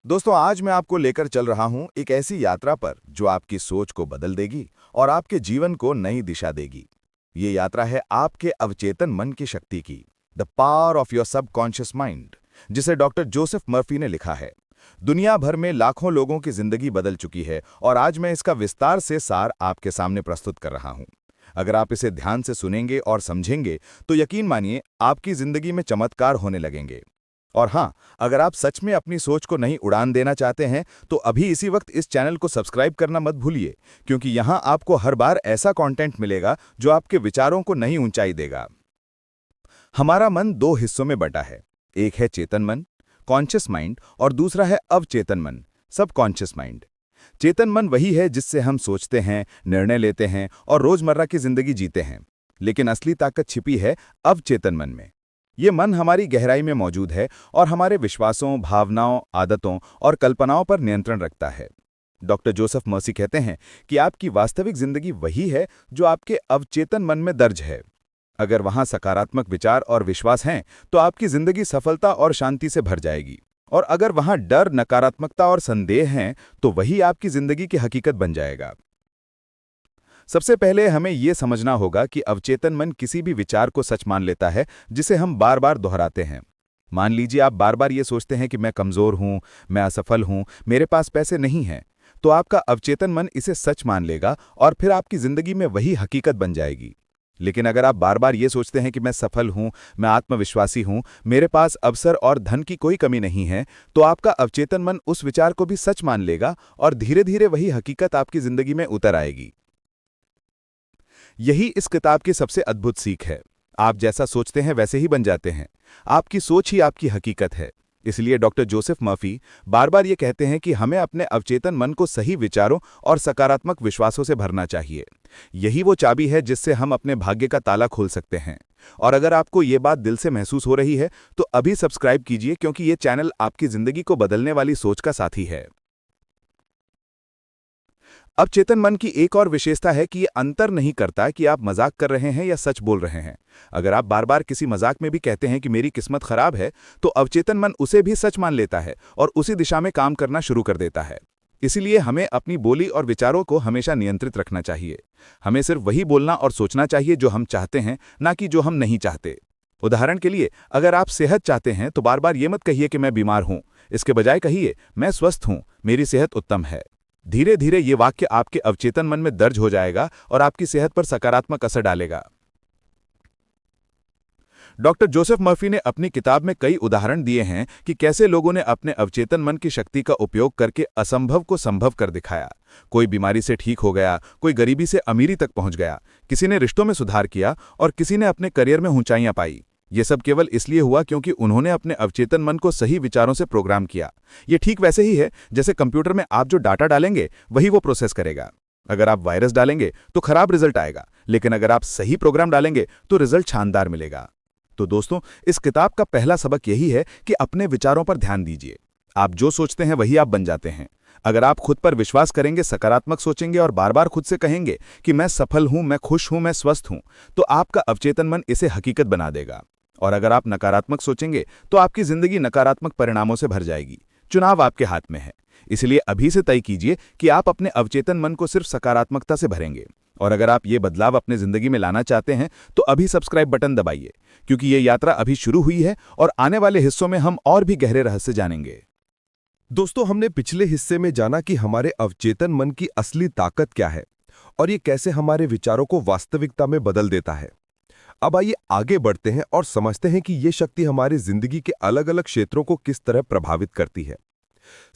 दोस्तों, आज मैं आपको लेकर चल रहा हूं एक ऐसी यात्रा पर जो आपकी सोच को बदल देगी और आपके जीवन को नई दिशा देगी। ये यात्रा है आपके अवचेतन मन की शक्ति की, the power of your subconscious mind, जिसे डॉक्टर जोसेफ मर्फी ने लिखा है। दुनिया भर में लाखों लोगों की जिंदगी बदल चुकी है और आज मैं इसका विस्तार से सार आपके सामने प्रस्तुत कर रहा हूं। अगर आप इसे ध्यान से सुनेंगे और समझेंगे तो यकीन मानिए आपकी जिंदगी में चमत्कार होने लगेंगे। और हाँ, अगर आप सच में अपनी सोच को नई उड़ान देना चाहते हैं तो अभी इसी वक्त इस चैनल को सब्सक्राइब करना मत भूलिए, क्योंकि यहाँ आपको हर बार ऐसा कंटेंट मिलेगा जो आपके विचारों को नई ऊंचाई देगा। हमारा मन दो हिस्सों में बटा है। एक है चेतन मन, कॉन्शियस माइंड, और दूसरा है अवचेतन मन, सबकॉन्शियस माइंड। चेतन मन वही है जिससे हम सोचते हैं, निर्णय लेते हैं और रोजमर्रा की जिंदगी जीते हैं। लेकिन असली ताकत छिपी है अवचेतन मन में। ये मन हमारी गहराई में मौजूद है और हमारे विश्वासों, भावनाओं, आदतों और कल्पनाओं पर नियंत्रण रखता है। डॉक्टर जोसेफ मर्फी कहते हैं कि आपकी वास्तविक जिंदगी वही है जो आपके अवचेतन मन में दर्ज है। अगर वहां सकारात्मक विचार और विश्वास हैं तो आपकी जिंदगी सफलता और शांति से भर जाएगी, और अगर वहां डर, नकारात्मकता और संदेह हैं तो वही आपकी जिंदगी की हकीकत बन जाएगा। सबसे पहले हमें यह समझना होगा कि अवचेतन मन किसी भी विचार को सच मान लेता है जिसे हम बार बार दोहराते हैं। मान लीजिए आप बार बार ये सोचते हैं कि मैं कमजोर हूं, मैं असफल हूं, मेरे पास पैसे नहीं हैं, तो आपका अवचेतन मन इसे सच मान लेगा और फिर आपकी जिंदगी में वही हकीकत बन जाएगी। लेकिन अगर आप बार बार ये सोचते हैं कि मैं सफल हूं, मैं आत्मविश्वासी हूं, मेरे पास अवसर और धन की कोई कमी नहीं है, तो आपका अवचेतन मन उस विचार को भी सच मान लेगा और धीरे धीरे वही हकीकत आपकी जिंदगी में उतर आएगी। यही इस किताब की सबसे अद्भुत सीख है। आप जैसा सोचते हैं वैसे ही बन जाते हैं। आपकी सोच ही आपकी हकीकत है। इसलिए डॉक्टर जोसेफ मर्फी बार बार ये कहते हैं कि हमें अपने अवचेतन मन को सही विचारों और सकारात्मक विश्वासों से भरना चाहिए। यही वो चाबी है जिससे हम अपने भाग्य का ताला खोल सकते हैं। और अगर आपको ये बात दिल से महसूस हो रही है तो अभी सब्सक्राइब कीजिए, क्योंकि ये चैनल आपकी जिंदगी को बदलने वाली सोच का साथी है। अब चेतन मन की एक और विशेषता है कि ये अंतर नहीं करता कि आप मजाक कर रहे हैं या सच बोल रहे हैं। अगर आप बार बार किसी मजाक में भी कहते हैं कि मेरी किस्मत खराब है, तो अवचेतन मन उसे भी सच मान लेता है और उसी दिशा में काम करना शुरू कर देता है। इसीलिए हमें अपनी बोली और विचारों को हमेशा नियंत्रित रखना चाहिए। हमें सिर्फ वही बोलना और सोचना चाहिए जो हम चाहते हैं, ना कि जो हम नहीं चाहते। उदाहरण के लिए, अगर आप सेहत चाहते हैं तो बार बार ये मत कहिए कि मैं बीमार हूं। इसके बजाय कहिए, मैं स्वस्थ हूं, मेरी सेहत उत्तम है। धीरे धीरे ये वाक्य आपके अवचेतन मन में दर्ज हो जाएगा और आपकी सेहत पर सकारात्मक असर डालेगा। डॉक्टर जोसेफ मर्फी ने अपनी किताब में कई उदाहरण दिए हैं कि कैसे लोगों ने अपने अवचेतन मन की शक्ति का उपयोग करके असंभव को संभव कर दिखाया। कोई बीमारी से ठीक हो गया, कोई गरीबी से अमीरी तक पहुंच गया, किसी ने रिश्तों में सुधार किया और किसी ने अपने करियर में ऊंचाइयां पाई। ये सब केवल इसलिए हुआ क्योंकि उन्होंने अपने अवचेतन मन को सही विचारों से प्रोग्राम किया। ये ठीक वैसे ही है जैसे कंप्यूटर में आप जो डाटा डालेंगे वही वो प्रोसेस करेगा। अगर आप वायरस डालेंगे तो खराब रिजल्ट आएगा, लेकिन अगर आप सही प्रोग्राम डालेंगे तो रिजल्ट शानदार मिलेगा। तो दोस्तों, इस किताब का पहला सबक यही है कि अपने विचारों पर ध्यान दीजिए। आप जो सोचते हैं वही आप बन जाते हैं। अगर आप खुद पर विश्वास करेंगे, सकारात्मक सोचेंगे और बार बार खुद से कहेंगे कि मैं सफल हूं, मैं खुश हूं, मैं स्वस्थ हूं, तो आपका अवचेतन मन इसे हकीकत बना देगा। और अगर आप नकारात्मक सोचेंगे तो आपकी जिंदगी नकारात्मक परिणामों से भर जाएगी। चुनाव आपके हाथ में है। इसलिए अभी से तय कीजिए कि आप अपने अवचेतन मन को सिर्फ सकारात्मकता से भरेंगे। और अगर आप ये बदलाव अपने जिंदगी में लाना चाहते हैं तो अभी सब्सक्राइब बटन दबाइए, क्योंकि ये यात्रा अभी शुरू हुई है और आने वाले हिस्सों में हम और भी गहरे रहस्य जानेंगे। दोस्तों, हमने पिछले हिस्से में जाना कि हमारे अवचेतन मन की असली ताकत क्या है और ये कैसे हमारे विचारों को वास्तविकता में बदल देता है। अब आइए आगे बढ़ते हैं और समझते हैं कि ये शक्ति हमारी जिंदगी के अलग अलग क्षेत्रों को किस तरह प्रभावित करती है।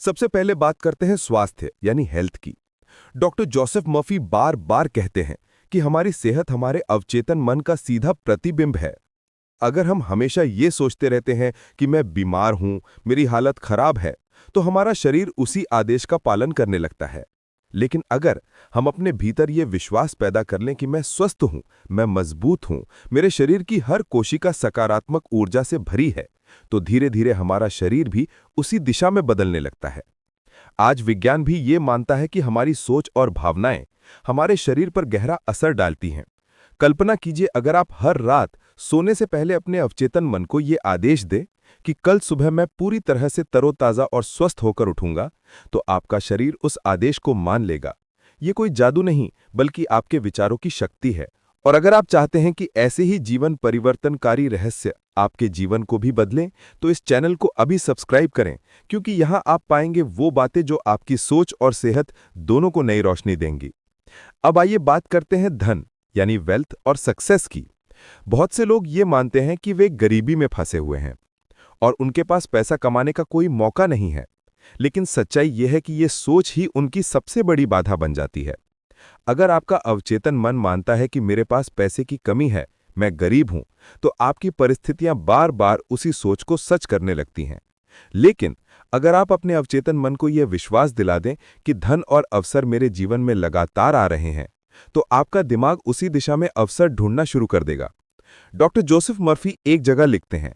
सबसे पहले बात करते हैं स्वास्थ्य यानी हेल्थ की। डॉक्टर जोसेफ मर्फी बार बार कहते हैं कि हमारी सेहत हमारे अवचेतन मन का सीधा प्रतिबिंब है। अगर हम हमेशा ये सोचते रहते हैं कि मैं बीमार हूं, मेरी हालत खराब है, तो हमारा शरीर उसी आदेश का पालन करने लगता है। लेकिन अगर हम अपने भीतर ये विश्वास पैदा कर लें कि मैं स्वस्थ हूं, मैं मजबूत हूं, मेरे शरीर की हर कोशिका सकारात्मक ऊर्जा से भरी है, तो धीरे धीरे हमारा शरीर भी उसी दिशा में बदलने लगता है। आज विज्ञान भी ये मानता है कि हमारी सोच और भावनाएं हमारे शरीर पर गहरा असर डालती हैं। कल्पना कीजिए, अगर आप हर रात सोने से पहले अपने अवचेतन मन को ये आदेश दें कि कल सुबह मैं पूरी तरह से तरोताज़ा और स्वस्थ होकर उठूंगा, तो आपका शरीर उस आदेश को मान लेगा। ये कोई जादू नहीं, बल्कि आपके विचारों की शक्ति है। और अगर आप चाहते हैं कि ऐसे ही जीवन परिवर्तनकारी रहस्य आपके जीवन को भी बदलें, तो इस चैनल को अभी सब्सक्राइब करें, क्योंकि यहाँ आप पाएंगे वो बातें जो आपकी सोच और सेहत दोनों को नई रोशनी देंगी। अब आइए बात करते हैं धन यानी वेल्थ और सक्सेस की। बहुत से लोग ये मानते हैं कि वे गरीबी में फंसे हुए हैं और उनके पास पैसा कमाने का कोई मौका नहीं है, लेकिन सच्चाई यह है कि ये सोच ही उनकी सबसे बड़ी बाधा बन जाती है। अगर आपका अवचेतन मन मानता है कि मेरे पास पैसे की कमी है, मैं गरीब हूं, तो आपकी परिस्थितियां बार बार उसी सोच को सच करने लगती हैं। लेकिन अगर आप अपने अवचेतन मन को यह विश्वास दिला दें कि धन और अवसर मेरे जीवन में लगातार आ रहे हैं, तो आपका दिमाग उसी दिशा में अवसर ढूंढना शुरू कर देगा। डॉक्टर जोसेफ मर्फी एक जगह लिखते हैं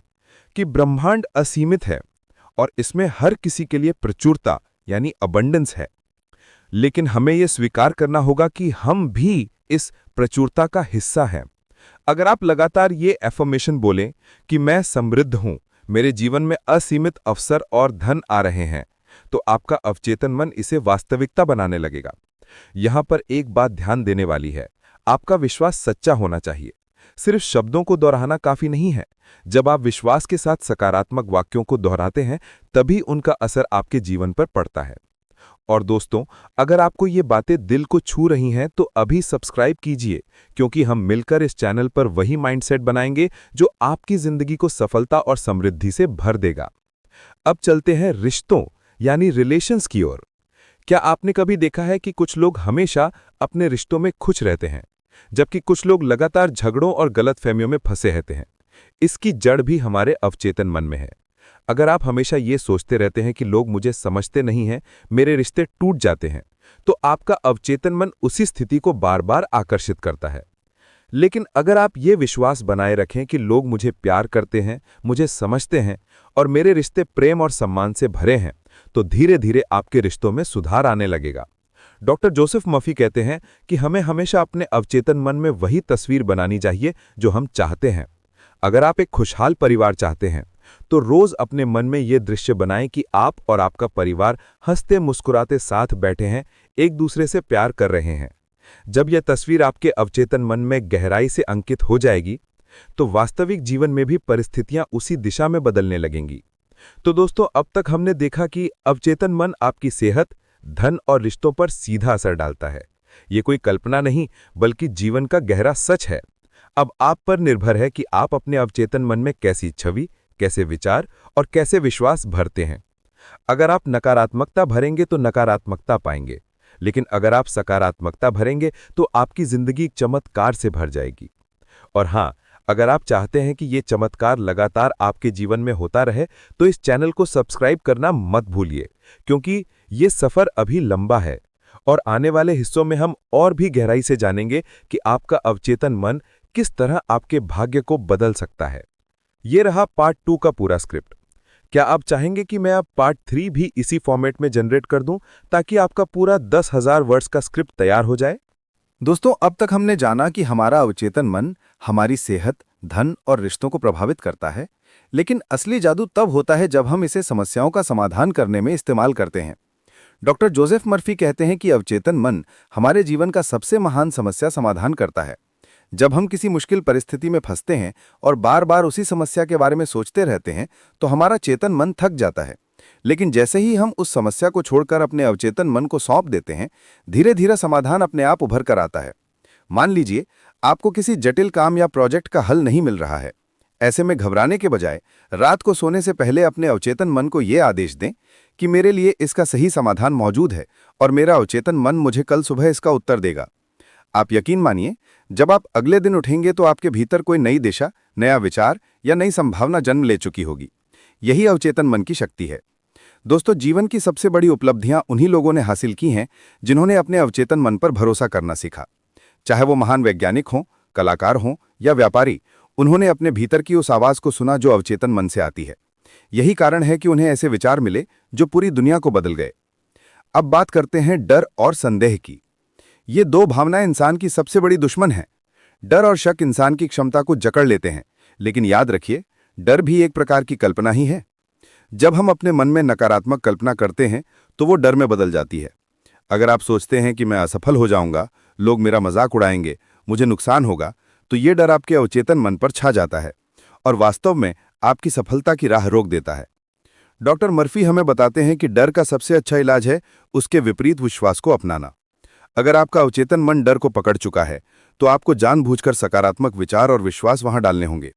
कि ब्रह्मांड असीमित है और इसमें हर किसी के लिए प्रचुरता यानी अबंडेंस है, लेकिन हमें यह स्वीकार करना होगा कि हम भी इस प्रचुरता का हिस्सा हैं। अगर आप लगातार ये एफर्मेशन बोलें कि मैं समृद्ध हूं, मेरे जीवन में असीमित अवसर और धन आ रहे हैं, तो आपका अवचेतन मन इसे वास्तविकता बनाने लगेगा। यहां पर एक बात ध्यान देने वाली है, आपका विश्वास सच्चा होना चाहिए। सिर्फ शब्दों को दोहराना काफी नहीं है। जब आप विश्वास के साथ सकारात्मक वाक्यों को दोहराते हैं, तभी उनका असर आपके जीवन पर पड़ता है। और दोस्तों, अगर आपको ये बातें दिल को छू रही हैं, तो अभी सब्सक्राइब कीजिए, क्योंकि हम मिलकर इस चैनल पर वही माइंडसेट बनाएंगे जो आपकी जिंदगी को सफलता और समृद्धि से भर देगा। अब चलते हैं रिश्तों यानी रिलेशंस की ओर। क्या आपने कभी देखा है कि कुछ लोग हमेशा अपने रिश्तों में खुश रहते हैं, जबकि कुछ लोग लगातार झगड़ों और गलतफहमियों में फंसे रहते हैं? इसकी जड़ भी हमारे अवचेतन मन में है। अगर आप हमेशा ये सोचते रहते हैं कि लोग मुझे समझते नहीं हैं, मेरे रिश्ते टूट जाते हैं, तो आपका अवचेतन मन उसी स्थिति को बार बार आकर्षित करता है। लेकिन अगर आप ये विश्वास बनाए रखें कि लोग मुझे प्यार करते हैं, मुझे समझते हैं और मेरे रिश्ते प्रेम और सम्मान से भरे हैं, तो धीरे धीरे आपके रिश्तों में सुधार आने लगेगा। डॉक्टर जोसेफ मर्फी कहते हैं कि हमें हमेशा अपने अवचेतन मन में वही तस्वीर बनानी चाहिए जो हम चाहते हैं। अगर आप एक खुशहाल परिवार चाहते हैं, तो रोज अपने मन में यह दृश्य बनाएं कि आप और आपका परिवार हंसते मुस्कुराते साथ बैठे हैं, एक दूसरे से प्यार कर रहे हैं। जब यह तस्वीर आपके अवचेतन मन में गहराई से अंकित हो जाएगी, तो वास्तविक जीवन में भी परिस्थितियां उसी दिशा में बदलने लगेंगी। तो दोस्तों, अब तक हमने देखा कि अवचेतन मन आपकी सेहत, धन और रिश्तों पर सीधा असर डालता है। ये कोई कल्पना नहीं, बल्कि जीवन का गहरा सच है। अब आप पर निर्भर है कि आप अपने अवचेतन मन में कैसी छवि, कैसे विचार और कैसे विश्वास भरते हैं। अगर आप नकारात्मकता भरेंगे तो नकारात्मकता पाएंगे, लेकिन अगर आप सकारात्मकता भरेंगे तो आपकी जिंदगी चमत्कार से भर जाएगी। और हाँ, अगर आप चाहते हैं कि ये चमत्कार लगातार आपके जीवन में होता रहे, तो इस चैनल को सब्सक्राइब करना मत भूलिए, क्योंकि ये सफर अभी लंबा है और आने वाले हिस्सों में हम और भी गहराई से जानेंगे कि आपका अवचेतन मन किस तरह आपके भाग्य को बदल सकता है। ये रहा पार्ट 2 का पूरा स्क्रिप्ट। क्या आप चाहेंगे कि मैं अब पार्ट 3 भी इसी फॉर्मेट में जनरेट कर दूं, ताकि आपका पूरा 10,000 वर्ड्स का स्क्रिप्ट तैयार हो जाए? दोस्तों, अब तक हमने जाना कि हमारा अवचेतन मन हमारी सेहत, धन और रिश्तों को प्रभावित करता है, लेकिन असली जादू तब होता है जब हम इसे समस्याओं का समाधान करने में इस्तेमाल करते हैं। डॉक्टर जोसेफ मर्फी कहते हैं कि अवचेतन मन हमारे जीवन का सबसे महान समस्या समाधान करता है। जब हम किसी मुश्किल परिस्थिति में फंसते हैं और बार बार उसी समस्या के बारे में सोचते रहते हैं, तो हमारा चेतन मन थक जाता है। लेकिन जैसे ही हम उस समस्या को छोड़कर अपने अवचेतन मन को सौंप देते हैं, धीरे धीरे समाधान अपने आप उभर कर आता है। मान लीजिए, आपको किसी जटिल काम या प्रोजेक्ट का हल नहीं मिल रहा है। ऐसे में घबराने के बजाय रात को सोने से पहले अपने अवचेतन मन को यह आदेश दें कि मेरे लिए इसका सही समाधान मौजूद है और मेरा अवचेतन मन मुझे कल सुबह इसका उत्तर देगा। आप यकीन मानिए, जब आप अगले दिन उठेंगे तो आपके भीतर कोई नई दिशा, नया विचार या नई संभावना जन्म ले चुकी होगी। यही अवचेतन मन की शक्ति है। दोस्तों, जीवन की सबसे बड़ी उपलब्धियां उन्हीं लोगों ने हासिल की हैं जिन्होंने अपने अवचेतन मन पर भरोसा करना सीखा। चाहे वो महान वैज्ञानिक हों, कलाकार हों या व्यापारी, उन्होंने अपने भीतर की उस आवाज को सुना जो अवचेतन मन से आती है। यही कारण है कि उन्हें ऐसे विचार मिले जो पूरी दुनिया को बदल गए। अब बात करते हैं डर और संदेह की। ये दो भावनाएं इंसान की सबसे बड़ी दुश्मन हैं। डर और शक इंसान की क्षमता को जकड़ लेते हैं, लेकिन याद रखिए, डर भी एक प्रकार की कल्पना ही है। जब हम अपने मन में नकारात्मक कल्पना करते हैं तो वो डर में बदल जाती है। अगर आप सोचते हैं कि मैं असफल हो जाऊंगा, लोग मेरा मजाक उड़ाएंगे, मुझे नुकसान होगा, तो ये डर आपके अवचेतन मन पर छा जाता है और वास्तव में आपकी सफलता की राह रोक देता है। डॉक्टर मर्फी हमें बताते हैं कि डर का सबसे अच्छा इलाज है उसके विपरीत विश्वास को अपनाना। अगर आपका अवचेतन मन डर को पकड़ चुका है तो आपको जानबूझकर सकारात्मक विचार और विश्वास वहां डालने होंगे।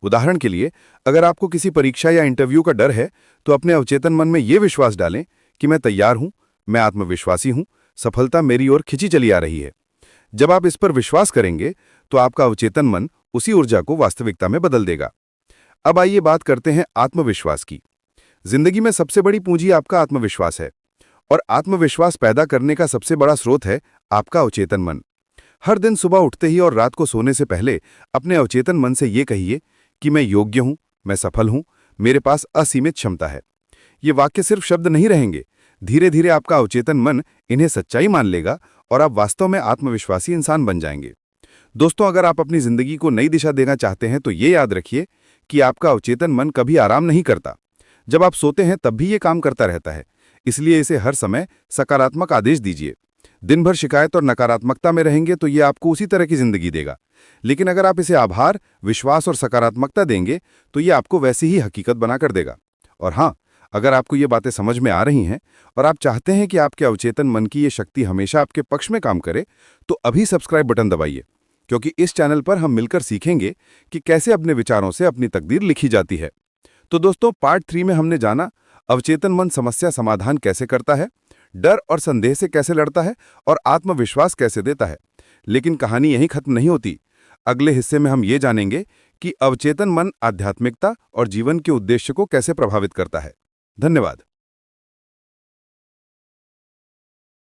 उदाहरण के लिए, अगर आपको किसी परीक्षा या इंटरव्यू का डर है तो अपने अवचेतन मन में ये विश्वास डालें कि मैं तैयार हूं, मैं आत्मविश्वासी हूं, सफलता मेरी ओर खिंची चली आ रही है। जब आप इस पर विश्वास करेंगे तो आपका अवचेतन मन उसी ऊर्जा को वास्तविकता में बदल देगा। अब आइए बात करते हैं आत्मविश्वास की। जिंदगी में सबसे बड़ी पूंजी आपका आत्मविश्वास है और आत्मविश्वास पैदा करने का सबसे बड़ा स्रोत है आपका अवचेतन मन। हर दिन सुबह उठते ही और रात को सोने से पहले अपने अवचेतन मन से ये कहिए कि मैं योग्य हूं, मैं सफल हूं, मेरे पास असीमित क्षमता है। ये वाक्य सिर्फ शब्द नहीं रहेंगे, धीरे धीरे आपका अवचेतन मन इन्हें सच्चाई मान लेगा और आप वास्तव में आत्मविश्वासी इंसान बन जाएंगे। दोस्तों, अगर आप अपनी जिंदगी को नई दिशा देना चाहते हैं तो ये याद रखिए कि आपका अवचेतन मन कभी आराम नहीं करता। जब आप सोते हैं तब भी ये काम करता रहता है, इसलिए इसे हर समय सकारात्मक आदेश दीजिए। दिन भर शिकायत और नकारात्मकता में रहेंगे तो ये आपको उसी तरह की जिंदगी देगा, लेकिन अगर आप इसे आभार, विश्वास और सकारात्मकता देंगे तो ये आपको वैसी ही हकीकत बनाकर देगा। और हाँ, अगर आपको ये बातें समझ में आ रही हैं और आप चाहते हैं कि आपके अवचेतन मन की ये शक्ति हमेशा आपके पक्ष में काम करे, तो अभी सब्सक्राइब बटन दबाइए, क्योंकि इस चैनल पर हम मिलकर सीखेंगे कि कैसे अपने विचारों से अपनी तकदीर लिखी जाती है। तो दोस्तों, पार्ट 3 में हमने जाना अवचेतन मन समस्या समाधान कैसे करता है, डर और संदेह से कैसे लड़ता है और आत्मविश्वास कैसे देता है। लेकिन कहानी यहीं खत्म नहीं होती। अगले हिस्से में हम ये जानेंगे कि अवचेतन मन आध्यात्मिकता और जीवन के उद्देश्य को कैसे प्रभावित करता है। धन्यवाद।